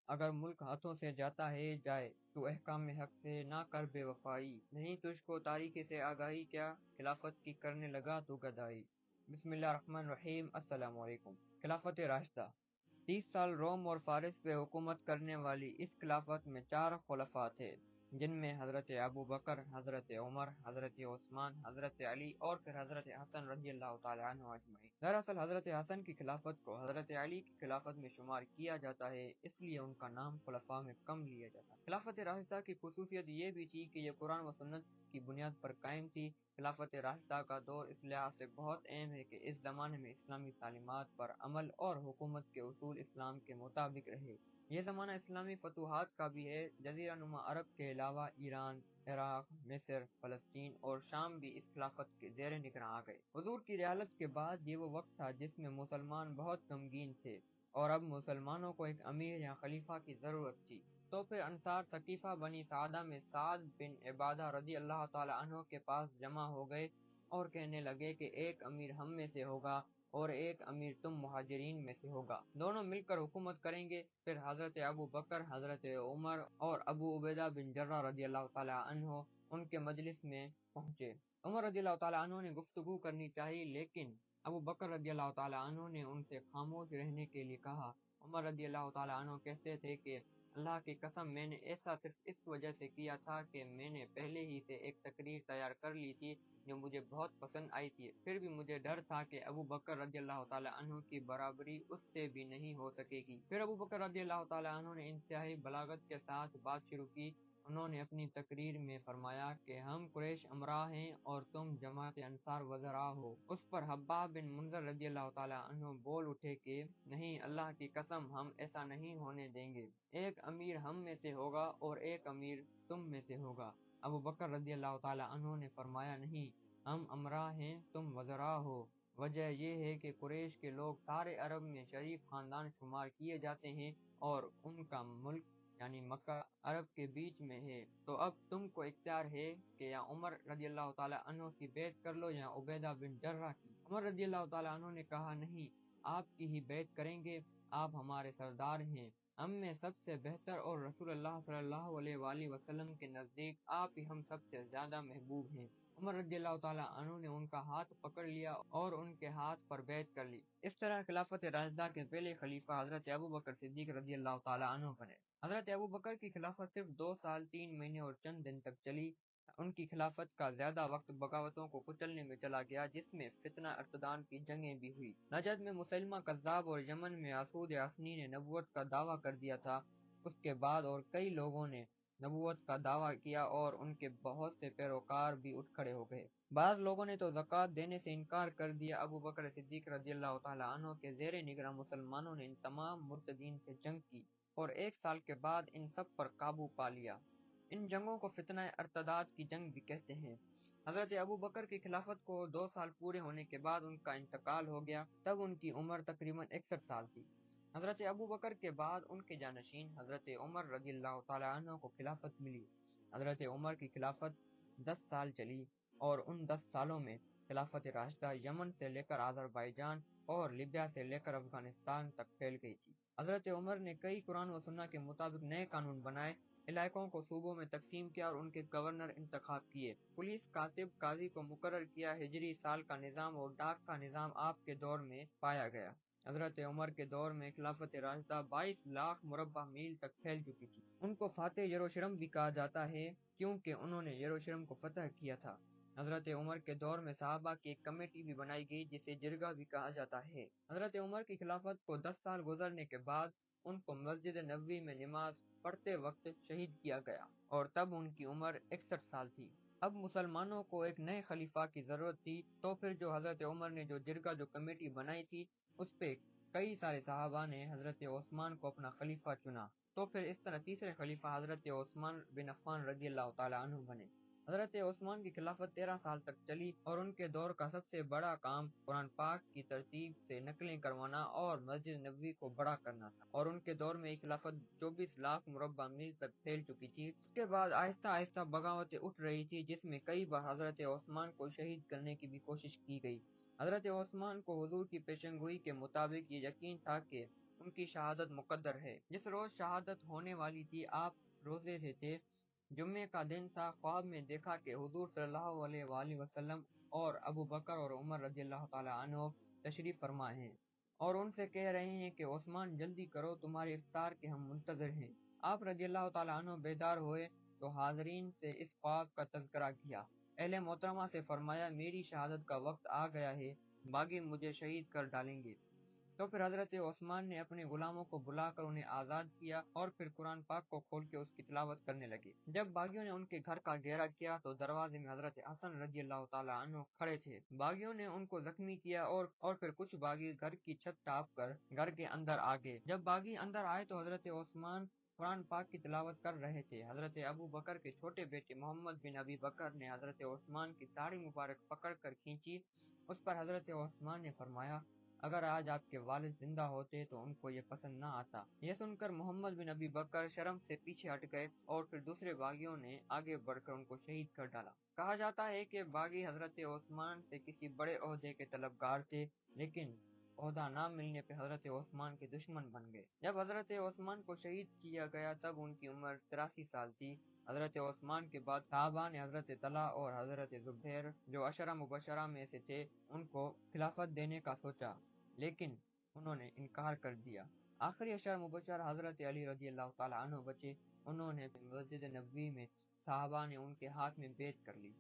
اگر ملک ہاتھوں سے جاتا ہے جائے تو احکام حق سے نہ کر بے وفائی، نہیں تجھ کو تاریکی سے آگاہی کیا خلافت کی کرنے لگا تو گدائی۔ بسم اللہ الرحمن الرحیم۔ السلام علیکم۔ خلافت راشدہ 30 سال روم اور فارس پہ حکومت کرنے والی اس خلافت میں 4 خلفاء تھے، جن میں حضرت ابو بکر، حضرت عمر، حضرت عثمان، حضرت علی اور پھر حضرت حسن رضی اللہ تعالیٰ عنہ اجمعین۔ دراصل حضرت حسن کی خلافت کو حضرت علی کی خلافت میں شمار کیا جاتا ہے، اس لیے ان کا نام خلفاء میں کم لیا جاتا ہے۔ خلافت راشدہ کی خصوصیت یہ بھی تھی کہ یہ قرآن و سنت کی بنیاد پر قائم تھی۔ خلافت راشدہ کا دور اس لحاظ سے بہت اہم ہے کہ اس زمانے میں اسلامی تعلیمات پر عمل اور حکومت کے اصول اسلام کے مطابق رہے۔ یہ زمانہ اسلامی فتوحات کا بھی ہے۔ جزیرہ نما عرب کے علاوہ ایران، عراق، مصر، فلسطین اور شام بھی اس خلافت کے زیر نگراں آ گئے۔ حضور کی رحالت کے بعد یہ وہ وقت تھا جس میں مسلمان بہت غمگین تھے اور اب مسلمانوں کو ایک امیر یا خلیفہ کی ضرورت تھی۔ تو پھر انصار ثقیفہ بنی سعدہ میں سعد بن عبادہ رضی اللہ تعالی عنہ کے پاس جمع ہو گئے اور کہنے لگے کہ ایک امیر ہم میں سے ہوگا اور ایک امیر تم مہاجرین میں سے ہوگا، دونوں مل کر حکومت کریں گے۔ پھر حضرت ابو بکر، حضرت عمر اور ابو عبیدہ بن جرہ رضی اللہ تعالی عنہ ان کے مجلس میں پہنچے۔ عمر رضی اللہ تعالی عنہ نے گفتگو کرنی چاہی، لیکن ابو بکر رضی اللہ تعالی عنہ نے ان سے خاموش رہنے کے لیے کہا۔ عمر رضی اللہ تعالی عنہ کہتے تھے کہ اللہ کی قسم میں نے ایسا صرف اس وجہ سے کیا تھا کہ میں نے پہلے ہی سے ایک تقریر تیار کر لی تھی جو مجھے بہت پسند آئی تھی، پھر بھی مجھے ڈر تھا کہ ابو بکر رضی اللہ تعالی عنہ کی برابری اس سے بھی نہیں ہو سکے گی۔ پھر ابو بکر رضی اللہ تعالی عنہ نے انتہائی بلاغت کے ساتھ بات شروع کی۔ انہوں نے اپنی تقریر میں فرمایا کہ ہم قریش امراء ہیں اور تم جماعت انصار وزراء ہو۔ اس پر حباب بن منذر رضی اللہ تعالی عنہ بول اٹھے کہ نہیں، اللہ کی قسم ہم ایسا نہیں ہونے دیں گے، ایک امیر ہم میں سے ہوگا اور ایک امیر تم میں سے ہوگا۔ ابو بکر رضی اللہ تعالی عنہ نے فرمایا نہیں، ہم امراء ہیں، تم وزراء ہو۔ وجہ یہ ہے کہ قریش کے لوگ سارے عرب میں شریف خاندان شمار کیے جاتے ہیں اور ان کا ملک یعنی مکہ عرب کے بیچ میں ہے، تو اب تم کو اختیار ہے کہ یا عمر رضی اللہ تعالی عنہ کی بیعت کر لو یا عبیدہ بن جرہ کی۔ عمر رضی اللہ تعالی عنہ نے کہا نہیں، آپ کی ہی بیعت کریں گے، آپ ہمارے سردار ہیں، ہم میں سب سے بہتر اور رسول اللہ صلی اللہ علیہ وآلہ وسلم کے نزدیک آپ ہی ہم سب سے زیادہ محبوب ہیں۔ عمر رضی اللہ تعالیٰ عنہ نے ان کا ہاتھ پکڑ لیا اور ان کے ہاتھ پر بیعت کر لی۔ اس طرح خلافت راشدہ کے پہلے خلیفہ حضرت ابو بکر صدیق رضی اللہ تعالیٰ عنہ بنے۔ حضرت ابو بکر کی خلافت صرف 2 سال 3 مہینے اور چند دن تک چلی۔ ان کی خلافت کا زیادہ وقت بغاوتوں کو کچلنے میں چلا گیا، جس میں فتنہ ارتدان کی جنگیں بھی ہوئی۔ نجد میں مسلمہ کذاب اور یمن میں اسود یاسنی نے نبوت کا دعویٰ کر دیا تھا۔ اس کے بعد اور کئی لوگوں نے نبوت کا دعویٰ کیا اور ان کے بہت سے پیروکار بھی اٹھ کھڑے ہو گئے۔ بعض لوگوں نے تو زکوٰۃ دینے سے انکار کر دیا۔ ابو بکر صدیق رضی اللہ تعالیٰ عنہ کے زیر نگراں مسلمانوں نے ان تمام مرتدین سے جنگ کی اور 1 سال کے بعد ان سب پر قابو پا لیا۔ ان جنگوں کو فتنہ ارتداد کی جنگ بھی کہتے ہیں۔ حضرت ابو بکر کی خلافت کو 2 سال پورے ہونے کے بعد ان کا انتقال ہو گیا، تب ان کی عمر تقریباً 61 سال تھی۔ حضرت ابو بکر کے بعد ان کے جانشین حضرت عمر رضی اللہ تعالیٰ عنہ کو خلافت ملی۔ حضرت عمر کی خلافت 10 سال چلی اور ان 10 سالوں میں خلافت راشدہ یمن سے لے کر آذربائیجان اور لیبیا سے لے کر افغانستان تک پھیل گئی تھی۔ حضرت عمر نے کئی قرآن و سنت کے مطابق نئے قانون بنائے، علاقوں کو صوبوں میں تقسیم کیا اور ان کے گورنر انتخاب کیے، پولیس، کاتب، قاضی کو مقرر کیا۔ ہجری سال کا نظام اور ڈاک کا نظام آپ کے دور میں پایا گیا۔ حضرت عمر کے دور میں خلافت راشدہ 22 لاکھ مربع میل تک پھیل چکی تھی۔ ان کو فاتح یروشلم بھی کہا جاتا ہے کیونکہ انہوں نے یروشلم کو فتح کیا تھا۔ حضرت عمر کے دور میں صحابہ کی ایک کمیٹی بھی بنائی گئی جسے جرگہ بھی کہا جاتا ہے۔ حضرت عمر کی خلافت کو 10 سال گزرنے کے بعد ان کو مسجد نبوی میں نماز پڑھتے وقت شہید کیا گیا اور تب ان کی عمر 61 سال تھی۔ اب مسلمانوں کو ایک نئے خلیفہ کی ضرورت تھی، تو پھر جو حضرت عمر نے جو کمیٹی بنائی تھی اس پہ کئی سارے صحابہ نے حضرت عثمان کو اپنا خلیفہ چنا، تو پھر اس طرح تیسرے خلیفہ حضرت عثمان بن عفان رضی اللہ تعالی عنہ بنے۔ حضرت عثمان کی خلافت 13 سال تک چلی اور ان کے دور کا سب سے بڑا کام قرآن پاک کی ترتیب سے نقلیں کروانا اور مسجد نبوی کو بڑا کرنا تھا، اور ان کے دور میں خلافت 24 لاکھ مربع میل تک پھیل چکی تھی۔ اس کے بعد آہستہ آہستہ بغاوتیں اٹھ رہی تھی، جس میں کئی بار حضرت عثمان کو شہید کرنے کی بھی کوشش کی گئی۔ حضرت عثمان کو حضور کی پیشن گوئی کے مطابق یہ یقین تھا کہ ان کی شہادت مقدر ہے۔ جس روز شہادت ہونے والی تھی آپ روزے سے تھے، جمعے کا دن تھا، خواب میں دیکھا کہ حضور صلی اللہ علیہ وآلہ وسلم اور ابو بکر اور عمر رضی اللہ تعالیٰ عنہ تشریف فرما ہیں اور ان سے کہہ رہے ہیں کہ عثمان جلدی کرو، تمہارے افطار کے ہم منتظر ہیں۔ آپ رضی اللہ تعالیٰ عنہ بیدار ہوئے تو حاضرین سے اس خواب کا تذکرہ کیا۔ اہل محترمہ سے فرمایا میری شہادت کا وقت آ گیا ہے، باغی مجھے شہید کر ڈالیں گے۔ تو پھر حضرت عثمان نے اپنے غلاموں کو بلا کر انہیں آزاد کیا اور پھر قرآن پاک کو کھول کے اس کی تلاوت کرنے لگے۔ جب باغیوں نے ان کے گھر کا گھیرا کیا تو دروازے میں حضرت حسن رضی اللہ تعالیٰ عنہ کھڑے تھے۔ باغیوں نے ان کو زخمی کیا اور پھر کچھ باغی گھر کی چھت ٹاپ کر گھر کے اندر آ گئے۔ جب باغی اندر آئے تو حضرت عثمان قرآن پاک کی تلاوت کر رہے تھے۔ حضرت ابو بکر کے چھوٹے بیٹے محمد بن ابی بکر نے حضرت عثمان کی داڑھی مبارک پکڑ کر کھینچی۔ اس پر حضرت عثمان نے فرمایا اگر آج آپ کے والد زندہ ہوتے تو ان کو یہ پسند نہ آتا۔ یہ سن کر محمد بن ابی بکر شرم سے پیچھے ہٹ گئے اور پھر دوسرے باغیوں نے آگے بڑھ کر ان کو شہید کر ڈالا۔ کہا جاتا ہے کہ باغی حضرت عثمان سے کسی بڑے عہدے کے طلبگار تھے، لیکن عہدہ نہ ملنے پہ حضرت عثمان کے دشمن بن گئے۔ جب حضرت عثمان کو شہید کیا گیا تب ان کی عمر 83 سال تھی۔ حضرت عثمان کے بعد صحابہ نے حضرت طلحہ اور حضرت زبیر جو عشرہ مبشرہ میں سے تھے ان کو خلافت دینے کا سوچا، لیکن انہوں نے انکار کر دیا۔ آخری عشر مبشر حضرت علی رضی اللہ تعالیٰ عنہ بچے۔ انہوں نے مسجد نبوی میں صحابہ نے ان کے ہاتھ میں بیعت کر لی۔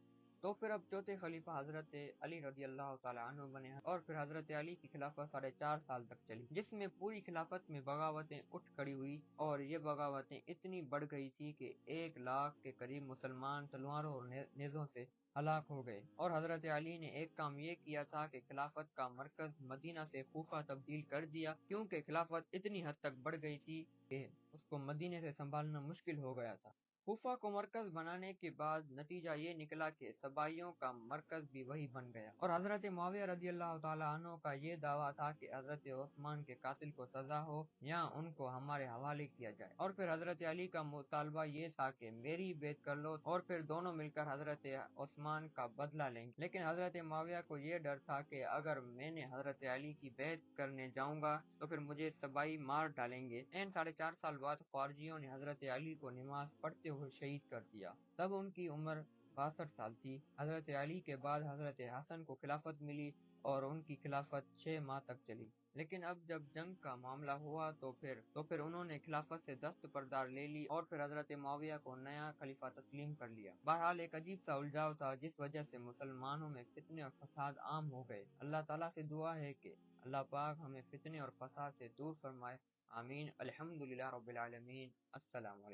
تو پھر اب چوتھے خلیفہ حضرت علی رضی اللہ تعالیٰ عنہ بنے اور پھر حضرت علی کی خلافت 4.5 سال تک چلی، جس میں پوری خلافت میں بغاوتیں اٹھ کھڑی ہوئی اور یہ بغاوتیں اتنی بڑھ گئی تھی کہ 1 لاکھ کے قریب مسلمان تلواروں اور نیزوں سے ہلاک ہو گئے۔ اور حضرت علی نے ایک کام یہ کیا تھا کہ خلافت کا مرکز مدینہ سے کوفہ تبدیل کر دیا، کیونکہ خلافت اتنی حد تک بڑھ گئی تھی کہ اس کو مدینے سے سنبھالنا مشکل ہو گیا تھا۔ کوفہ کو مرکز بنانے کے بعد نتیجہ یہ نکلا کہ سبائیوں کا مرکز بھی وہی بن گیا، اور حضرت معاویہ رضی اللہ تعالیٰ عنہ کا یہ دعویٰ تھا کہ حضرت عثمان کے قاتل کو سزا ہو یا ان کو ہمارے حوالے کیا جائے، اور پھر حضرت علی کا مطالبہ یہ تھا کہ میری بیعت کر لو اور پھر دونوں مل کر حضرت عثمان کا بدلہ لیں گے۔ لیکن حضرت معاویہ کو یہ ڈر تھا کہ اگر میں نے حضرت علی کی بیعت کرنے جاؤں گا تو پھر مجھے سبائی مار ڈالیں گے۔ 4.5 سال بعد خارجیوں نے حضرت علی کو نماز پڑھتے ہوئے شہید کر دیا، تب ان کی عمر 62 سال تھی۔ حضرت علی کے بعد حضرت حسن کو خلافت ملی اور ان کی خلافت 6 ماہ تک چلی، لیکن اب جب جنگ کا معاملہ ہوا تو پھر انہوں نے خلافت سے دست بردار لے لی اور پھر حضرت معاویہ کو نیا خلیفہ تسلیم کر لیا۔ بہرحال ایک عجیب سا الجھاؤ تھا جس وجہ سے مسلمانوں میں فتنے اور فساد عام ہو گئے۔ اللہ تعالیٰ سے دعا ہے کہ اللہ پاک ہمیں فتنے اور فساد سے دور فرمائے، آمین۔ الحمدللہ رب العالمین۔ السلام علیکم۔